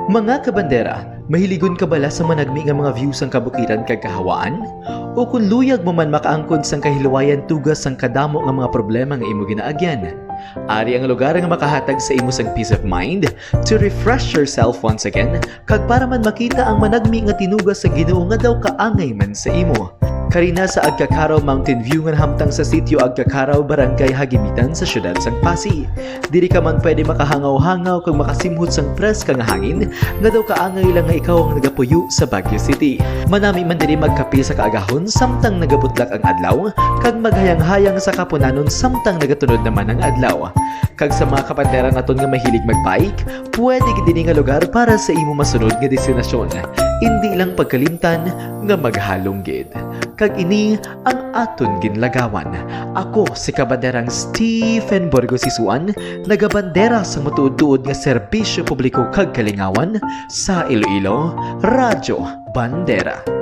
Mga kabandera, mahiligon ka bala sa managmi nga mga views ang kabukiran kag kahawaan? O kung luyag mo man makaangkon sang kahiluwayan tugas sang kadamo nga mga problema nga imo ginaagyan? Ari ang lugar nga makahatag sa imo sang peace of mind to refresh yourself once again kag para man makita ang managmi nga tinugas sa Ginoo nga daw kaangay man sa imo. Karina sa Agkakaraw Mountain View nga hamtang sa sitio Agkakaraw, Barangay Hagimitan sa syudad sang Pasig. Diri ka man pwede makahangaw-hangaw kag makasimhot sang preska nga hangin nga daw kaangay lang nga ikaw ang nagapuyo sa Baguio City. Manami man diri magkape sa kaagahon samtang nagabutlak ang adlaw kag maghayang-hayang sa kapunanon samtang nagatunod naman ang adlaw. Kag sa mga kapandera naton nga mahilig magbike, pwede gid nga lugar para sa imo masunod nga destinasyon. Hindi lang pagkalimtan nga maghalong gid. Kag ini ang aton ginlagawan. Ako si kabanderang Stephen Borgo Sisuan, nagabandera sa matuod-tuod nga serbisyo publiko kag kalingawan sa Iloilo, Radyo Bandera.